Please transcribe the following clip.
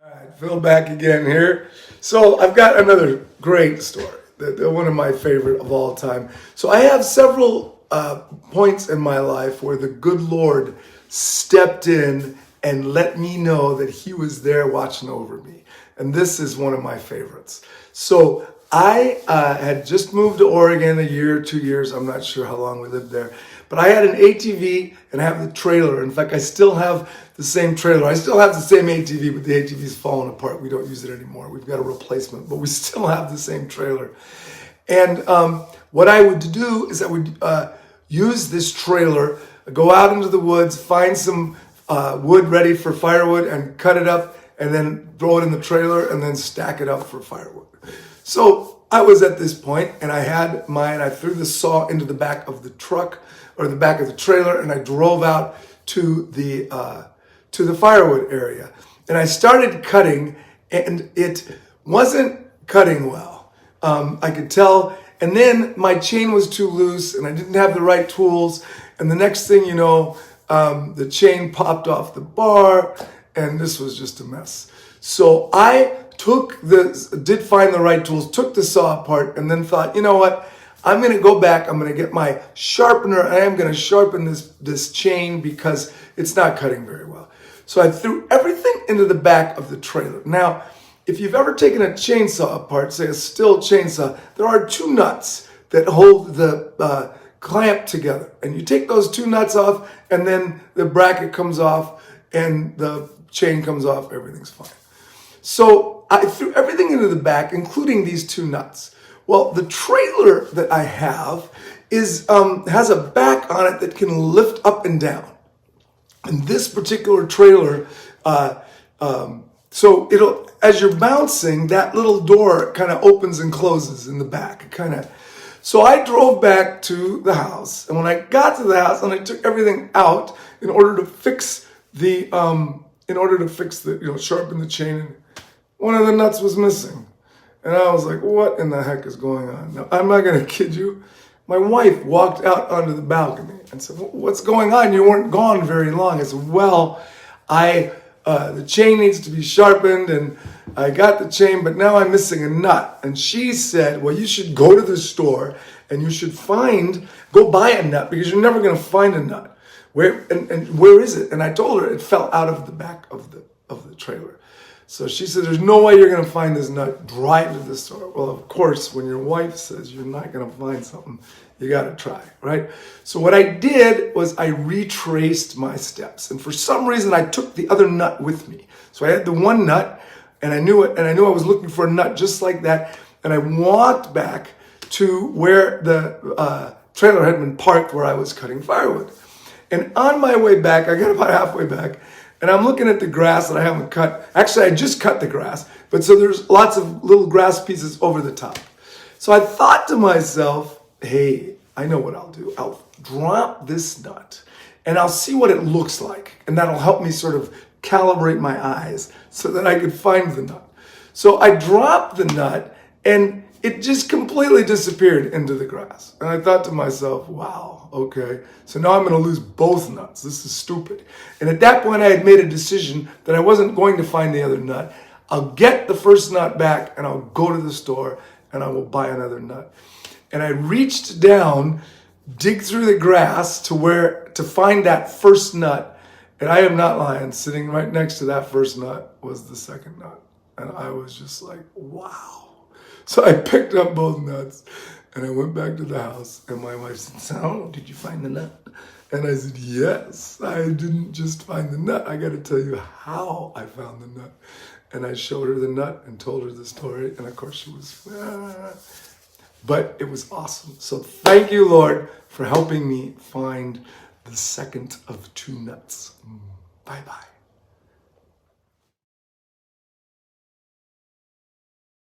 All right, Phil back again here. So I've got another great story, one of my favorite of all time. So I have several points in my life where the good Lord stepped in and let me know that he was there watching over me. And this is one of my favorites. So I had just moved to Oregon a year, 2 years. I'm not sure how long we lived there. But I had an ATV and I have the trailer. In fact, I still have the same trailer. I still have the same ATV, but the ATV's fallen apart. We don't use it anymore. We've got a replacement, but we still have the same trailer. And what I would do is I would use this trailer, go out into the woods, find some wood ready for firewood and cut it up and then throw it in the trailer and then stack it up for firewood. So I was at this point and I had mine. I threw the saw into the back of the truck or the back of the trailer and I drove out to the firewood area. And I started cutting and it wasn't cutting well. I could tell. And then my chain was too loose and I didn't have the right tools. And the next thing you know, the chain popped off the bar and this was just a mess. So I did find the right tools, took the saw apart, and then thought, you know what? I'm going to go back. I'm going to get my sharpener, and I am going to sharpen this chain because it's not cutting very well. So I threw everything into the back of the trailer. Now, if you've ever taken a chainsaw apart, say a Stihl chainsaw, there are two nuts that hold the clamp together. And you take those two nuts off, and then the bracket comes off, and the chain comes off. Everything's fine. So I threw everything into the back, including these two nuts. Well, the trailer that I have has a back on it that can lift up and down. And this particular trailer, so as you're bouncing, that little door kind of opens and closes in the back, So I drove back to the house, and when I got to the house, and I took everything out in order to fix sharpen the chain, and one of the nuts was missing. And I was like, what in the heck is going on? Now, I'm not going to kid you. My wife walked out onto the balcony and said, what's going on? You weren't gone very long. I said, well, the chain needs to be sharpened, and I got the chain, but now I'm missing a nut. And she said, well, you should go to the store and you should go buy a nut because you're never going to find a nut. Where is it? And I told her it fell out of the back of the trailer. So she said, there's no way you're going to find this nut. Drive to the store. Well, of course, when your wife says you're not going to find something, you got to try, right? So what I did was I retraced my steps. And for some reason, I took the other nut with me. So I had the one nut, and I knew it, and I knew I was looking for a nut just like that. And I walked back to where the trailer had been parked where I was cutting firewood. And on my way back, I got about halfway back, and I'm looking at the grass that I haven't cut. Actually, I just cut the grass, but so there's lots of little grass pieces over the top. So I thought to myself, hey, I know what I'll do. I'll drop this nut, and I'll see what it looks like, and that'll help me sort of calibrate my eyes so that I could find the nut. So I dropped the nut, and it just completely disappeared into the grass. And I thought to myself, wow, okay, so now I'm going to lose both nuts. This is stupid. And at that point, I had made a decision that I wasn't going to find the other nut. I'll get the first nut back, and I'll go to the store, and I will buy another nut. And I reached down, dig through the grass to find that first nut. And I am not lying, sitting right next to that first nut was the second nut. And I was just like, wow. So I picked up both nuts and I went back to the house, and my wife said, so, did you find the nut? And I said, yes, I didn't just find the nut. I got to tell you how I found the nut. And I showed her the nut and told her the story. And of course she was, but it was awesome. So thank you, Lord, for helping me find the second of two nuts. Bye-bye.